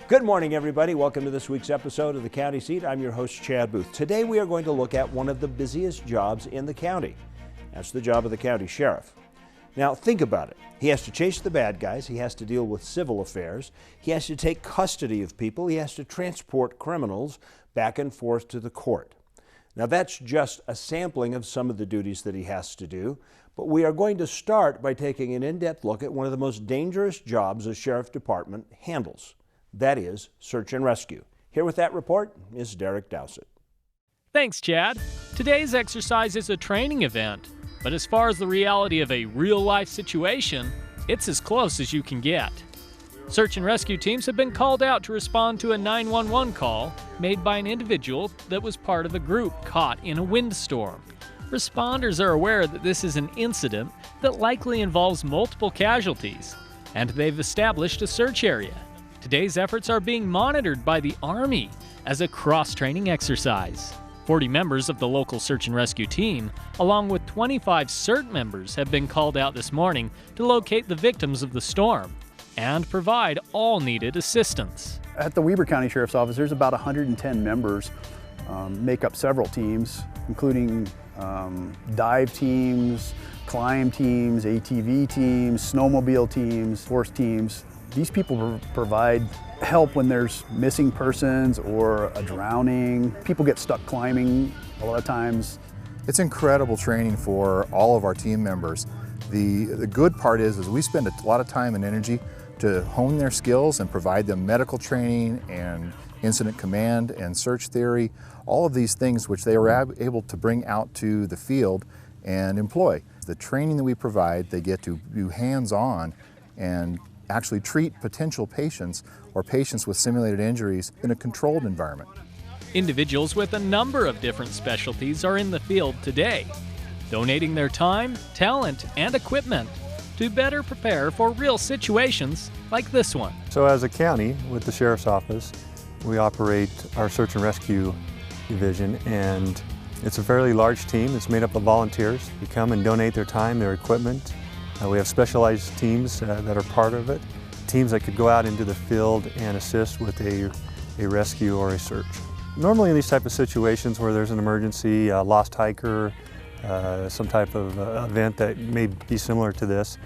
Good morning, everybody. Welcome to this week's episode of the County Seat. I'm your host, Chad Booth. Today we are going to look at one of the busiest jobs in the county. That's the job of the county sheriff. Now think about it. He has to chase the bad guys. He has to deal with civil affairs. He has to take custody of people. He has to transport criminals back and forth to the court. Now that's just a sampling of some of the duties that he has to do, but we are going to start by taking an in-depth look at one of the most dangerous jobs a sheriff department handles. That is search and rescue. Here with that report is Derek Dowsett. Thanks, Chad. Today's exercise is a training event, but as far as the reality of a real-life situation, it's as close as you can get. Search and rescue teams have been called out to respond to a 911 call made by an individual that was part of a group caught in a windstorm. Responders are aware that this is an incident that likely involves multiple casualties, and they've established a search area. Today's efforts are being monitored by the Army as a cross-training exercise. 40 members of the local search and rescue team, along with 25 CERT members, have been called out this morning to locate the victims of the storm and provide all needed assistance. At the Wimmer County Sheriff's Office, there's about 110 members, make up several teams, including dive teams, climb teams, ATV teams, snowmobile teams, horse teams. These people provide help when there's missing persons or a drowning. People get stuck climbing a lot of times. It's incredible training for all of our team members. The good part is we spend a lot of time and energy to hone their skills and provide them medical training and incident command and search theory, all of these things which they are able to bring out to the field and employ. The training that we provide, they get to do hands-on and actually treat potential patients or patients with simulated injuries in a controlled environment. Individuals with a number of different specialties are in the field today, donating their time, talent, and equipment to better prepare for real situations like this one. So as a county with the Sheriff's Office, we operate our search and rescue division, and it's a fairly large team. It's made up of volunteers who come and donate their time, their equipment. We have specialized teams that are part of it, teams that could go out into the field and assist with a rescue or a search. Normally in these type of situations where there's an emergency, a lost hiker, some type of event that may be similar to this,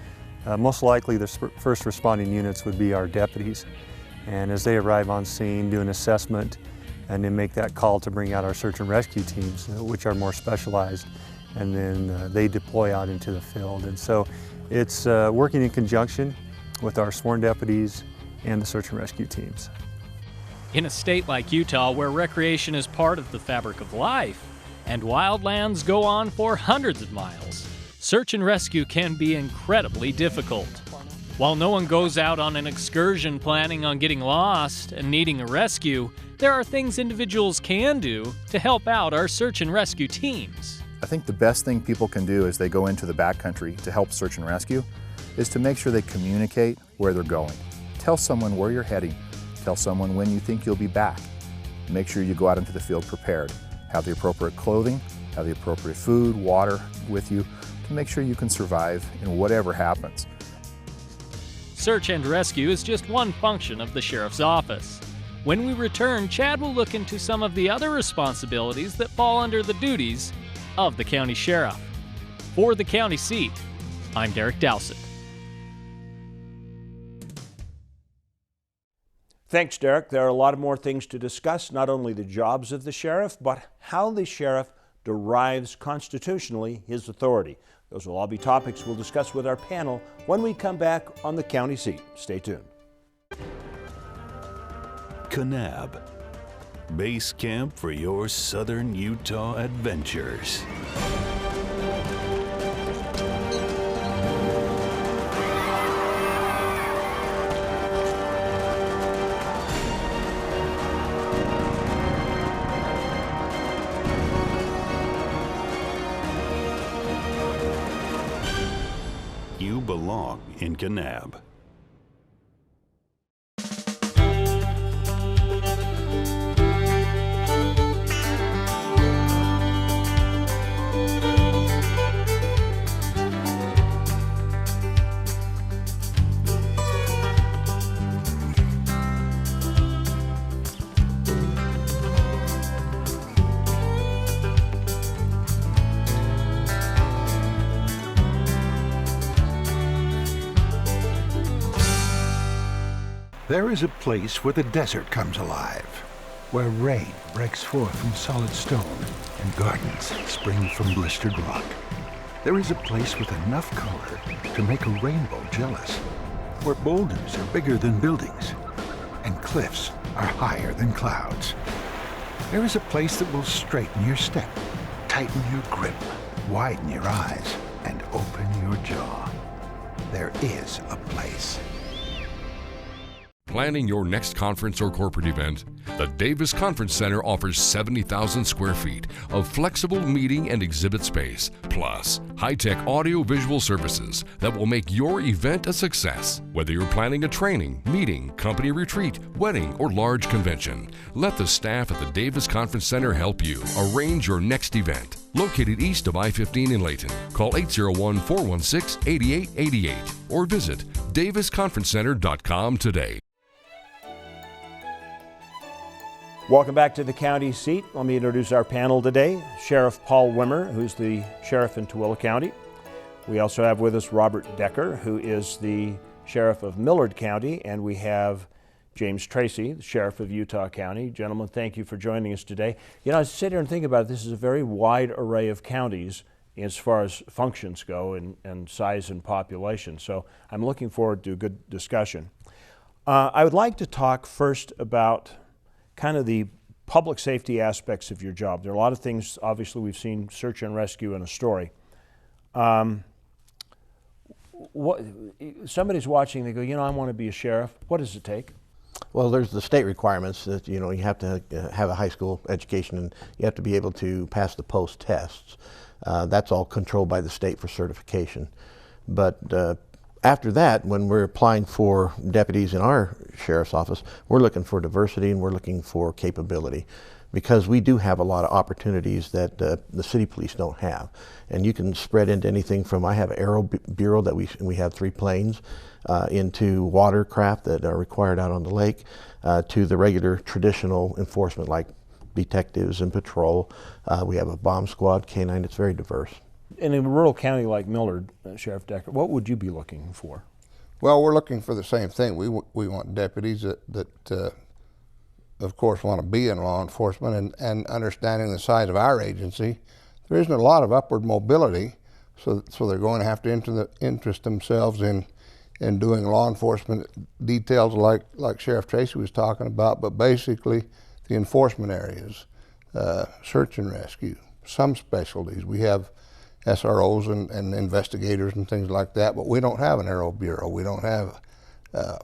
most likely the first responding units would be our deputies. And as they arrive on scene, do an assessment, and then make that call to bring out our search and rescue teams, which are more specialized, and then they deploy out into the field. And so it's working in conjunction with our sworn deputies and the search and rescue teams. In a state like Utah, where recreation is part of the fabric of life, and wildlands go on for hundreds of miles, search and rescue can be incredibly difficult. While no one goes out on an excursion planning on getting lost and needing a rescue, there are things individuals can do to help out our search and rescue teams. I think the best thing people can do as they go into the backcountry to help search and rescue is to make sure they communicate where they're going. Tell someone where you're heading. Tell someone when you think you'll be back. Make sure you go out into the field prepared. Have the appropriate clothing, have the appropriate food, water with you to make sure you can survive in whatever happens. Search and rescue is just one function of the Sheriff's Office. When we return, Chad will look into some of the other responsibilities that fall under the duties of the County Sheriff. For the County Seat, I'm Derek Dowsett. Thanks, Derek. There are a lot more things to discuss, not only the jobs of the sheriff, but how the sheriff derives constitutionally his authority. Those will all be topics we'll discuss with our panel when we come back on the County Seat. Stay tuned. Kanab, base camp for your southern Utah adventures. You belong in Kanab. There is a place where the desert comes alive, where rain breaks forth from solid stone and gardens spring from blistered rock. There is a place with enough color to make a rainbow jealous, where boulders are bigger than buildings and cliffs are higher than clouds. There is a place that will straighten your step, tighten your grip, widen your eyes, and open your jaw. There is a place. Planning your next conference or corporate event? The Davis Conference Center offers 70,000 square feet of flexible meeting and exhibit space, plus high-tech audio-visual services that will make your event a success. Whether you're planning a training, meeting, company retreat, wedding, or large convention, let the staff at the Davis Conference Center help you arrange your next event. Located east of I-15 in Layton, call 801-416-8888 or visit davisconferencecenter.com today. Welcome back to the county seat. Let me introduce our panel today. Sheriff Paul Wimmer, who's the sheriff in Tooele County. We also have with us Robert Dekker, who is the sheriff of Millard County, and we have James Tracy, the sheriff of Utah County. Gentlemen, thank you for joining us today. You know, I sit here and think about it. This is a very wide array of counties as far as functions go and size and population. So I'm looking forward to a good discussion. I would like to talk first about kind of the public safety aspects of your job. There are a lot of things, obviously we've seen search and rescue in a story. Somebody's watching, they go, you know, I want to be a sheriff. What does it take? Well, there's the state requirements that, you know, you have to have a high school education and you have to be able to pass the post tests. That's all controlled by the state for certification. But after that, when we're applying for deputies in our sheriff's office, we're looking for diversity and we're looking for capability, because we do have a lot of opportunities that the city police don't have. And you can spread into anything from, I have an aero bureau that we have 3 planes, into watercraft that are required out on the lake, to the regular traditional enforcement like detectives and patrol. We have a bomb squad, K-9, it's very diverse. In a rural county like Millard, Sheriff Dekker, what would you be looking for? Well, we're looking for the same thing. We want deputies that of course, want to be in law enforcement, and understanding the size of our agency, there isn't a lot of upward mobility, so they're going to have to interest themselves in doing law enforcement details like Sheriff Tracy was talking about, but basically the enforcement areas, search and rescue, some specialties. We have SROs and investigators and things like that, but we don't have an aero bureau. We don't have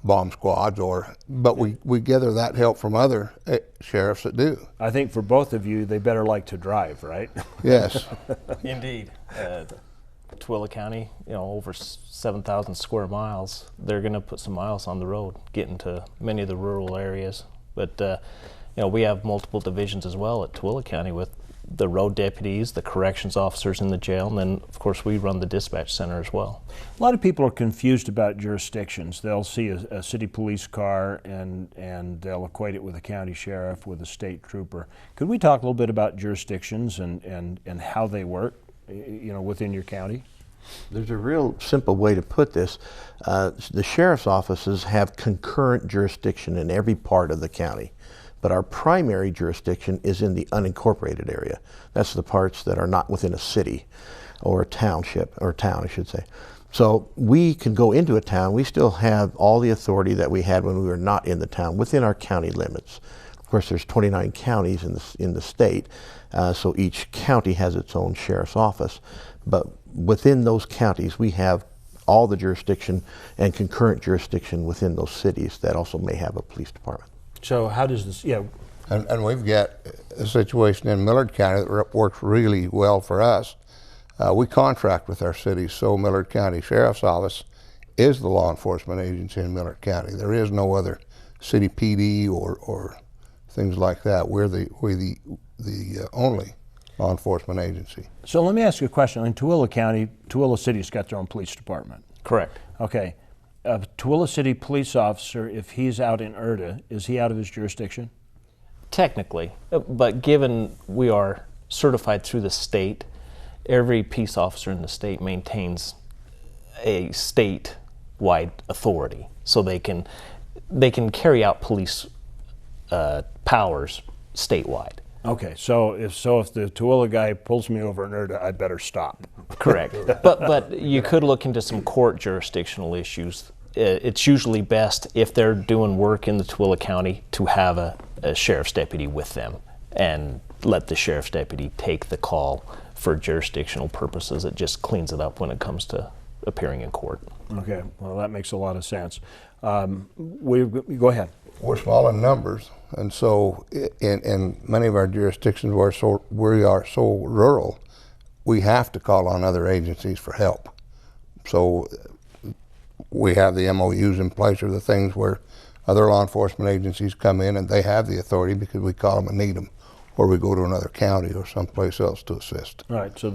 bomb squads, but we gather that help from other sheriffs that do. I think for both of you, they better like to drive, right? Yes. Indeed. Tooele County, you know, over 7,000 square miles. They're going to put some miles on the road, getting to many of the rural areas. But you know, we have multiple divisions as well at Tooele County with the road deputies, the corrections officers in the jail, and then of course we run the dispatch center as well. A lot of people are confused about jurisdictions. They'll see a city police car and they'll equate it with a county sheriff, with a state trooper. Could we talk a little bit about jurisdictions and how they work, you know, within your county? There's a real simple way to put this. The sheriff's offices have concurrent jurisdiction in every part of the county. But our primary jurisdiction is in the unincorporated area. That's the parts that are not within a city or a township, or town, I should say. So we can go into a town. We still have all the authority that we had when we were not in the town, within our county limits. Of course, there's 29 counties in the state, so each county has its own sheriff's office. But within those counties, we have all the jurisdiction and concurrent jurisdiction within those cities that also may have a police department. So how does this, yeah. And we've got a situation in Millard County that works really well for us. We contract with our cities, so Millard County Sheriff's Office is the law enforcement agency in Millard County. There is no other city PD or things like that. We're the only law enforcement agency. So let me ask you a question. In Tooele County, Tooele City's got their own police department. Correct. Okay. A Tooele City police officer, if he's out in IRTA, is he out of his jurisdiction? Technically, but given we are certified through the state, every peace officer in the state maintains a state-wide authority, so they can they can carry out police powers statewide. Okay, so if the Tooele guy pulls me over an I better stop. Correct. but you could look into some court jurisdictional issues. It's usually best if they're doing work in the Tooele County to have a sheriff's deputy with them and let the sheriff's deputy take the call for jurisdictional purposes. It just cleans it up when it comes to appearing in court. Okay, well that makes a lot of sense. Go ahead. We're small in numbers, and so in many of our jurisdictions we are so rural, we have to call on other agencies for help. So we have the MOUs in place, or the things where other law enforcement agencies come in and they have the authority because we call them and need them, or we go to another county or someplace else to assist. Right, so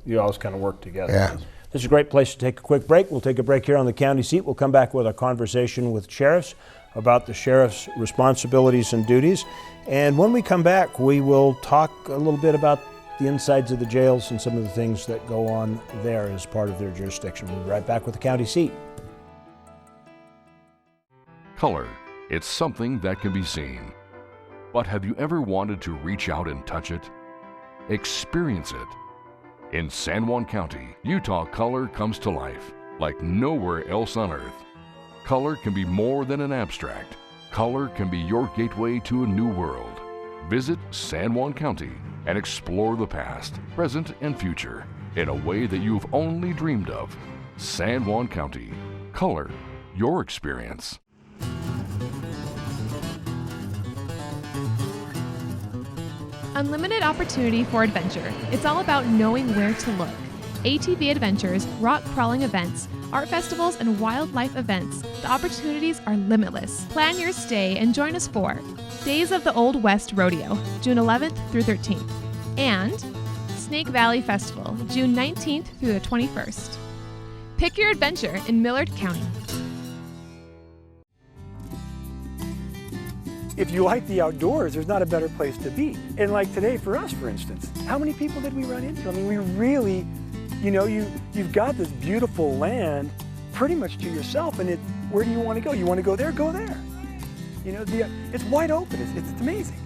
you always kind of work together. Yeah. This is a great place to take a quick break. We'll take a break here on the county seat. We'll come back with a conversation with sheriffs about the sheriff's responsibilities and duties. And when we come back, we will talk a little bit about the insides of the jails and some of the things that go on there as part of their jurisdiction. We'll be right back with the county seat. Color. It's something that can be seen. But have you ever wanted to reach out and touch it? Experience it. In San Juan County, Utah, color comes to life like nowhere else on earth. Color can be more than an abstract. Color can be your gateway to a new world. Visit San Juan County and explore the past, present, and future in a way that you've only dreamed of. San Juan County. Color your experience. Unlimited opportunity for adventure. It's all about knowing where to look. ATV adventures, rock crawling events, art festivals, and wildlife events. The opportunities are limitless. Plan your stay and join us for Days of the Old West Rodeo, June 11th through 13th, and Snake Valley Festival, June 19th through the 21st. Pick your adventure in Millard County. If you like the outdoors, there's not a better place to be. And like today for us, for instance, how many people did we run into? I mean, we really, you've got this beautiful land pretty much to yourself, and where do you want to go? You want to go there? Go there. It's wide open. It's amazing.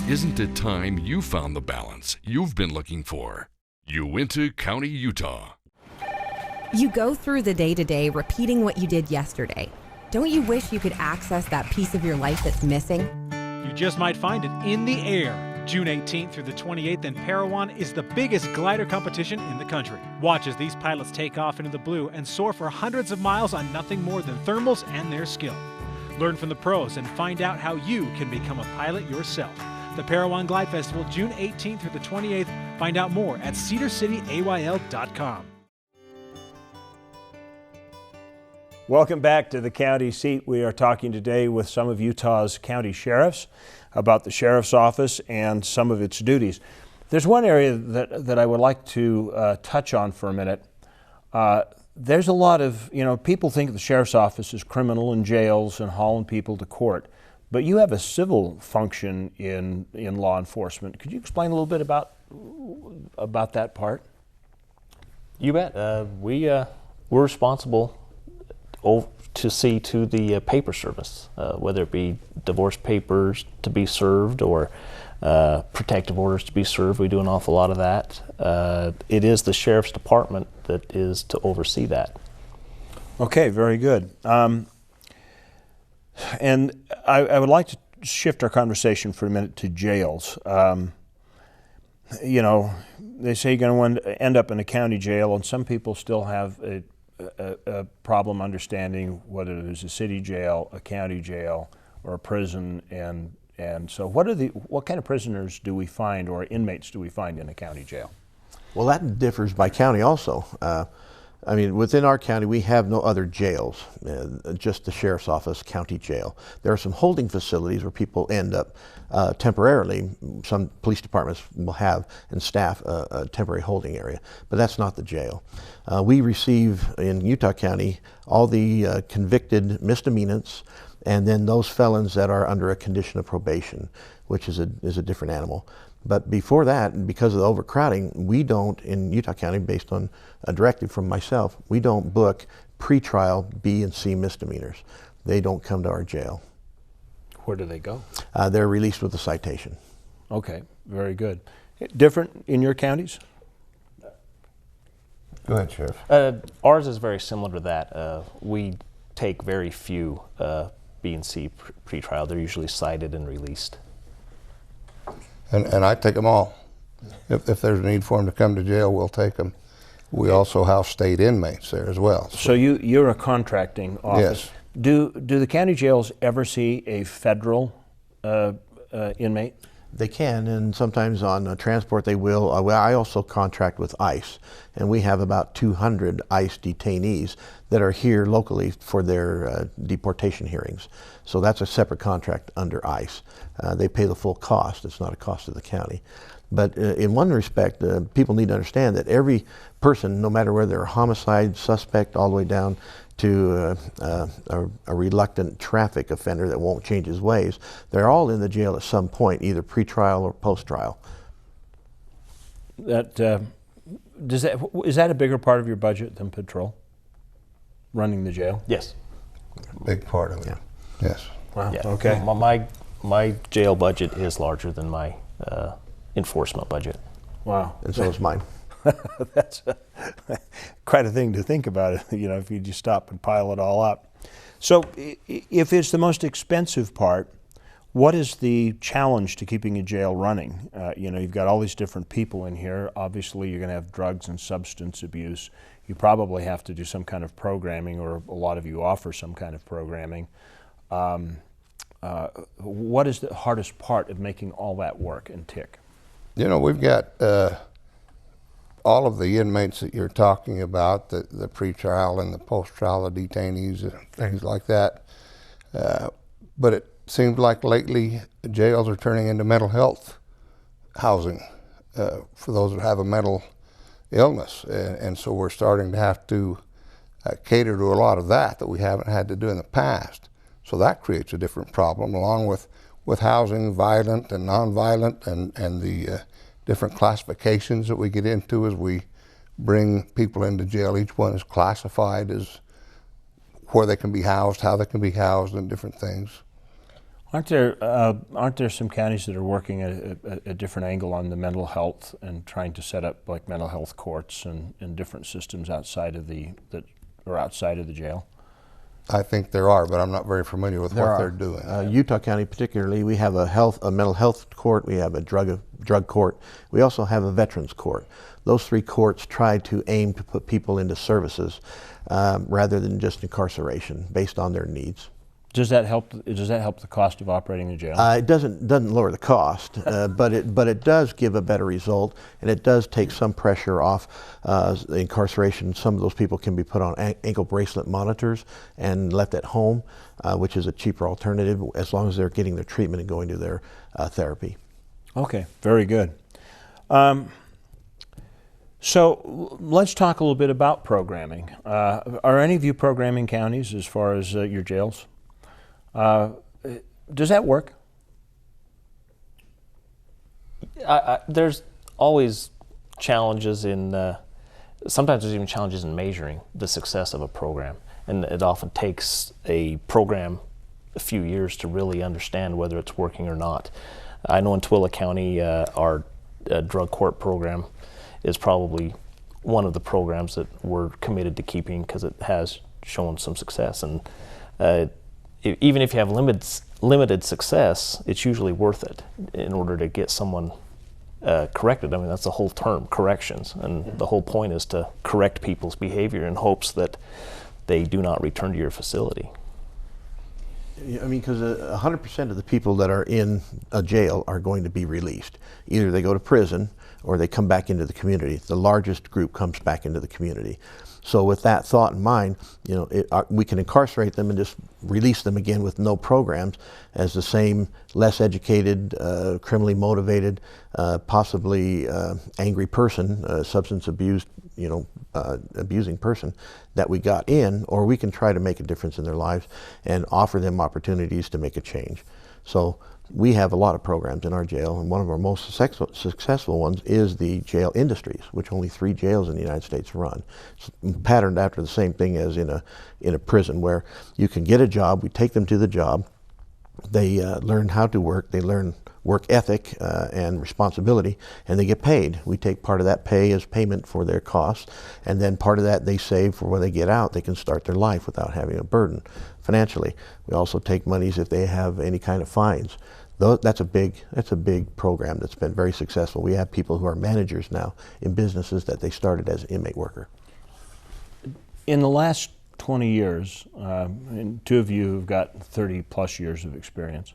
Isn't it time you found the balance you've been looking for? Uinta County, Utah. You go through the day-to-day repeating what you did yesterday. Don't you wish you could access that piece of your life that's missing? You just might find it in the air. June 18th through the 28th in Parowan is the biggest glider competition in the country. Watch as these pilots take off into the blue and soar for hundreds of miles on nothing more than thermals and their skill. Learn from the pros and find out how you can become a pilot yourself. The Parowan Glide Festival, June 18th through the 28th. Find out more at cedarcityayl.com. Welcome back to the county seat. We are talking today with some of Utah's county sheriffs about the sheriff's office and some of its duties. There's one area that I would like to touch on for a minute. There's a lot of, people think the sheriff's office is criminal and jails and hauling people to court, but you have a civil function in law enforcement. Could you explain a little bit about that part? You bet. We're responsible to see to the paper service, whether it be divorce papers to be served or protective orders to be served. We do an awful lot of that. It is the sheriff's department that is to oversee that. Okay, very good. And I would like to shift our conversation for a minute to jails. They say you're going to end up in a county jail, and some people still have a problem understanding whether there's a city jail, a county jail, or a prison, and so what kind of prisoners do we find, or inmates do we find in a county jail? Well, that differs by county also. Within our county, we have no other jails, just the sheriff's office, county jail. There are some holding facilities where people end up temporarily. Some police departments will have and staff a temporary holding area, but that's not the jail. We receive in Utah County all the convicted misdemeanants, and then those felons that are under a condition of probation, which is a different animal. But before that, and because of the overcrowding, we don't, in Utah County, based on a directive from myself, we don't book pretrial B and C misdemeanors. They don't come to our jail. Where do they go? They're released with a citation. Okay, very good. Different in your counties? Go ahead, Sheriff. Ours is very similar to that. We take very few B and C pretrial. They're usually cited and released. And I take them all. If there's a need for them to come to jail, we'll take them. We also house state inmates there as well. So you're a contracting office. Yes. Do the county jails ever see a federal inmate? They can, and sometimes on transport they will. I also contract with ICE, and we have about 200 ICE detainees that are here locally for their deportation hearings. So that's a separate contract under ICE. They pay the full cost. It's not a cost to the county. But in one respect, people need to understand that every person, no matter whether they're a homicide suspect all the way down to a reluctant traffic offender that won't change his ways, they're all in the jail at some point, either pre-trial or post-trial. Is that a bigger part of your budget than patrol? Running the jail? Yes. Big part of it. Yeah. Yes. Wow. Yeah. Okay. My jail budget is larger than my enforcement budget. Wow. And so is mine. That's quite a thing to think about, you know, if you just stop and pile it all up. So if it's the most expensive part, what is the challenge to keeping a jail running? You know, you've got all these different people in here. Obviously, you're going to have drugs and substance abuse. You probably have to do some kind of programming, or a lot of you offer some kind of programming. What is the hardest part of making all that work and tick? You know, we've got all of the inmates that you're talking about, the pre-trial and the post-trial, the detainees and things like that. But it seems like lately jails are turning into mental health housing for those that have a mental illness. And so we're starting to have to cater to a lot of that we haven't had to do in the past. So that creates a different problem, along with housing violent and nonviolent, and the different classifications that we get into as we bring people into jail. Each one is classified as where they can be housed, how they can be housed, and different things. Aren't there some counties that are working at a different angle on the mental health and trying to set up like mental health courts and different systems outside of the jail? I think there are, but I'm not very familiar with what they're doing. Utah County particularly, we have a mental health court, we have a drug court, we also have a veterans court. Those three courts try to aim to put people into services rather than just incarceration based on their needs. Does that help the cost of operating the jail? It doesn't lower the cost, but it does give a better result, and it does take some pressure off the incarceration. Some of those people can be put on ankle bracelet monitors and left at home, which is a cheaper alternative as long as they're getting their treatment and going to their therapy. Okay, very good. So let's talk a little bit about programming. Are any of you programming counties as far as your jails? Does that work? There's always challenges in, sometimes there's even challenges in measuring the success of a program. And it often takes a program a few years to really understand whether it's working or not. I know in Tooele County, our drug court program is probably one of the programs that we're committed to keeping because it has shown some success. And even if you have limited success, it's usually worth it in order to get someone corrected. I mean, that's the whole term, corrections. And the whole point is to correct people's behavior in hopes that they do not return to your facility. I mean, because 100% of the people that are in a jail are going to be released. Either they go to prison or they come back into the community. The largest group comes back into the community. So with that thought in mind, you know, we can incarcerate them and just release them again with no programs as the same less educated, criminally motivated, possibly angry person, substance abused, you know, abusing person that we got in, or we can try to make a difference in their lives and offer them opportunities to make a change. So we have a lot of programs in our jail, and one of our most successful ones is the jail industries, which only 3 jails in the United States run. It's patterned after the same thing as in a prison, where you can get a job, we take them to the job, they learn how to work, they learn work ethic and responsibility, and they get paid. We take part of that pay as payment for their costs, and then part of that they save for when they get out. They can start their life without having a burden financially. We also take monies if they have any kind of fines. That's a big program that's been very successful. We have people who are managers now in businesses that they started as an inmate worker. In the last 20 years, and 2 of you have got 30 plus years of experience,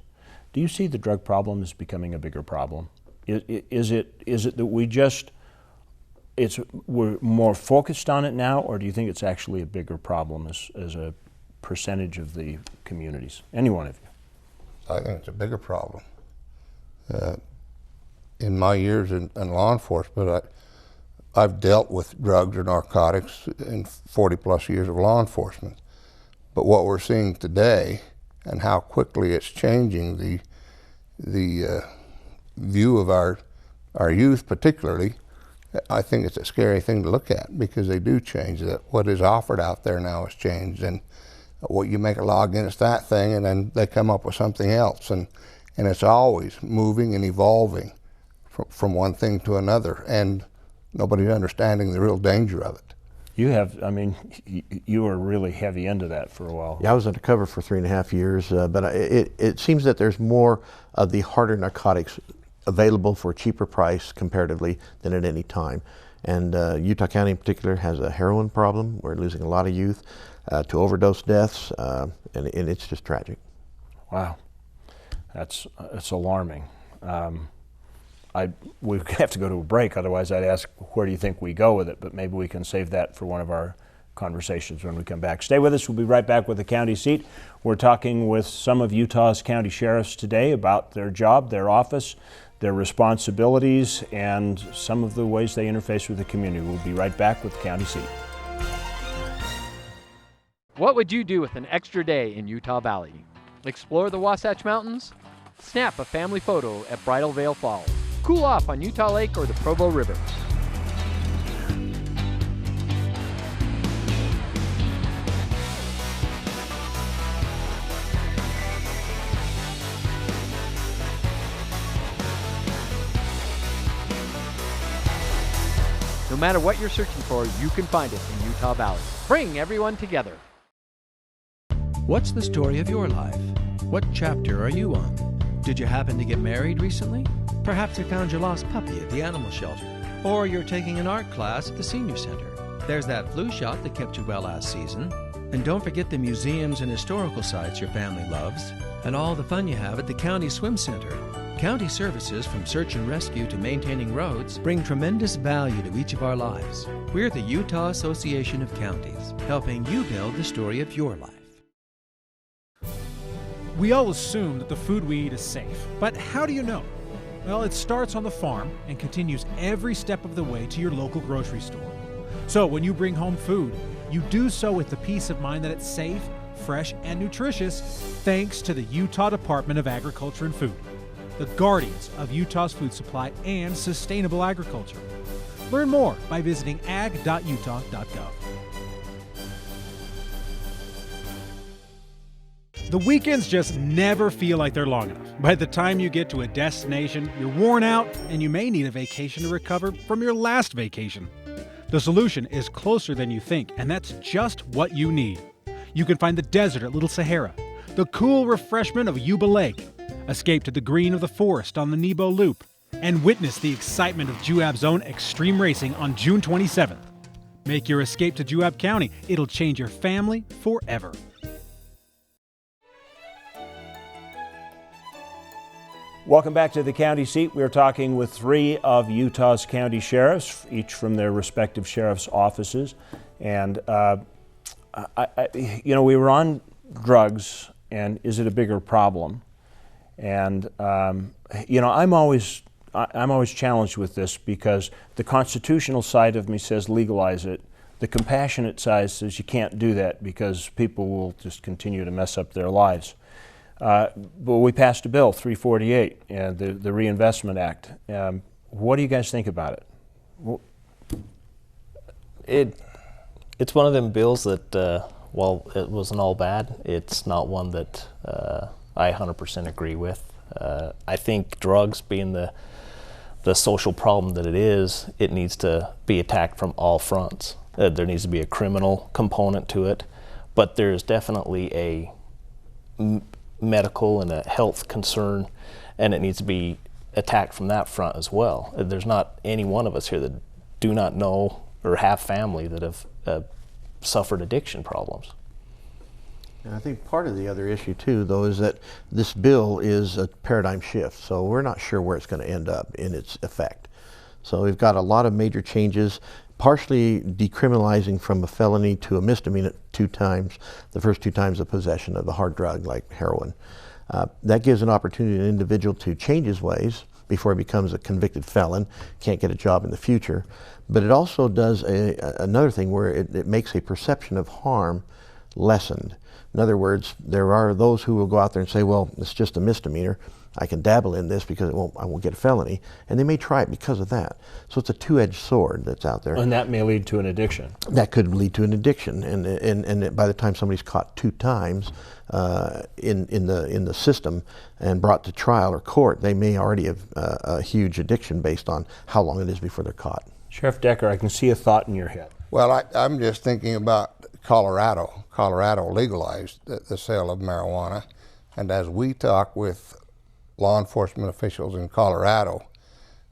do you see the drug problem as becoming a bigger problem? Is it that we're more focused on it now, or do you think it's actually a bigger problem as a percentage of the communities? Any one of you? I think it's a bigger problem. In my years in law enforcement, I've dealt with drugs or narcotics in 40 plus years of law enforcement. But what we're seeing today and how quickly it's changing the view of our youth particularly, I think it's a scary thing to look at, because they do change. That what is offered out there now has changed, and what you make a law against that thing, and then they come up with something else, and it's always moving and evolving from one thing to another, and nobody's understanding the real danger of it. You have, I mean, you were really heavy into that for a while. Yeah, I was undercover for 3.5 years, but it seems that there's more of the harder narcotics available for a cheaper price comparatively than at any time. And Utah County in particular has a heroin problem. We're losing a lot of youth to overdose deaths, and it's just tragic. Wow, that's alarming. We have to go to a break, otherwise I'd ask, where do you think we go with it? But maybe we can save that for one of our conversations when we come back. Stay with us. We'll be right back with the county seat. We're talking with some of Utah's county sheriffs today about their job, their office, their responsibilities, and some of the ways they interface with the community. We'll be right back with the county seat. What would you do with an extra day in Utah Valley? Explore the Wasatch Mountains? Snap a family photo at Bridal Veil Falls. Cool off on Utah Lake or the Provo River. No matter what you're searching for, you can find it in Utah Valley. Bring everyone together. What's the story of your life? What chapter are you on? Did you happen to get married recently? Perhaps you found your lost puppy at the animal shelter. Or you're taking an art class at the senior center. There's that flu shot that kept you well last season. And don't forget the museums and historical sites your family loves. And all the fun you have at the county swim center. County services, from search and rescue to maintaining roads, bring tremendous value to each of our lives. We're the Utah Association of Counties, helping you build the story of your life. We all assume that the food we eat is safe, but how do you know? Well, it starts on the farm and continues every step of the way to your local grocery store. So when you bring home food, you do so with the peace of mind that it's safe, fresh, and nutritious, thanks to the Utah Department of Agriculture and Food, the guardians of Utah's food supply and sustainable agriculture. Learn more by visiting ag.utah.gov. The weekends just never feel like they're long enough. By the time you get to a destination, you're worn out and you may need a vacation to recover from your last vacation. The solution is closer than you think, and that's just what you need. You can find the desert at Little Sahara, the cool refreshment of Yuba Lake, escape to the green of the forest on the Nebo Loop, and witness the excitement of Juab's own extreme racing on June 27th. Make your escape to Juab County. It'll change your family forever. Welcome back to the county seat. We're talking with 3 of Utah's county sheriffs, each from their respective sheriff's offices. And, we were on drugs, and is it a bigger problem? And, I'm always challenged with this, because the constitutional side of me says legalize it. The compassionate side says you can't do that because people will just continue to mess up their lives. But we passed a bill, 348, and the Reinvestment Act. What do you guys think about it? It's one of them bills that, while it wasn't all bad, it's not one that I 100% agree with. I think drugs being the social problem that it needs to be attacked from all fronts. There needs to be a criminal component to it, but there's definitely a medical and a health concern, and it needs to be attacked from that front as well. There's not any one of us here that do not know or have family that have suffered addiction problems. And I think part of the other issue too, though, is that this bill is a paradigm shift, so we're not sure where it's going to end up in its effect. So we've got a lot of major changes, partially decriminalizing from a felony to a misdemeanor 2 times, the first 2 times of possession of a hard drug like heroin. That gives an opportunity to an individual to change his ways before he becomes a convicted felon, can't get a job in the future. But it also does another thing where it makes a perception of harm lessened. In other words, there are those who will go out there and say, well, it's just a misdemeanor. I can dabble in this because I won't get a felony. And they may try it because of that. So it's a two-edged sword that's out there. And that may lead to an addiction. That could lead to an addiction. And by the time somebody's caught 2 times in the system and brought to trial or court, they may already have a huge addiction based on how long it is before they're caught. Sheriff Dekker, I can see a thought in your head. Well, I'm just thinking about Colorado. Colorado legalized the sale of marijuana, and as we talk with law enforcement officials in Colorado,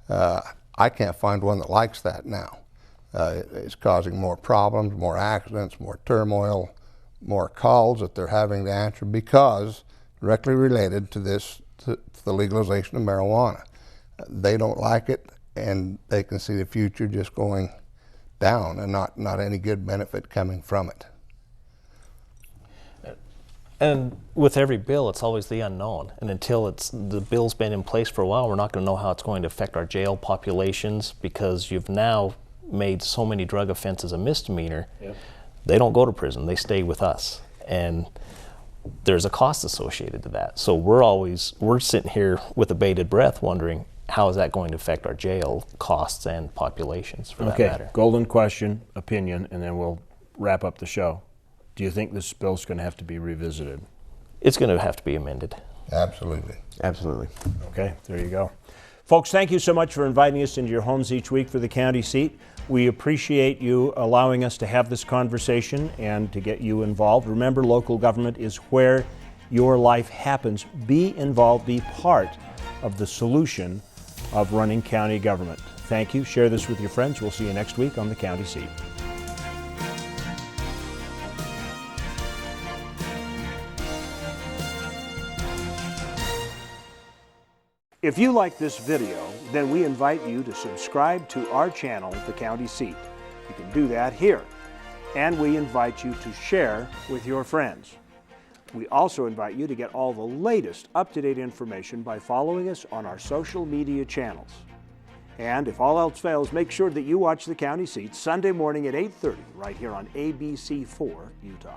I can't find one that likes that now. It's causing more problems, more accidents, more turmoil, more calls that they're having to answer because directly related to the legalization of marijuana. They don't like it, and they can see the future just going down and not any good benefit coming from it. And with every bill, it's always the unknown. And until the bill's been in place for a while, we're not going to know how it's going to affect our jail populations, because you've now made so many drug offenses a misdemeanor. Yep. They don't go to prison, they stay with us. And there's a cost associated to that. So we're sitting here with a bated breath wondering, how is that going to affect our jail costs and populations for that matter? Okay, golden question, opinion, and then we'll wrap up the show. Do you think this bill's going to have to be revisited? It's going to have to be amended. Absolutely. Absolutely. Okay, there you go. Folks, thank you so much for inviting us into your homes each week for the county seat. We appreciate you allowing us to have this conversation and to get you involved. Remember, local government is where your life happens. Be involved, be part of the solution of running county government. Thank you. Share this with your friends. We'll see you next week on the county seat. If you like this video, then we invite you to subscribe to our channel, The County Seat. You can do that here. And we invite you to share with your friends. We also invite you to get all the latest up-to-date information by following us on our social media channels. And if all else fails, make sure that you watch The County Seat Sunday morning at 8:30 right here on ABC4 Utah.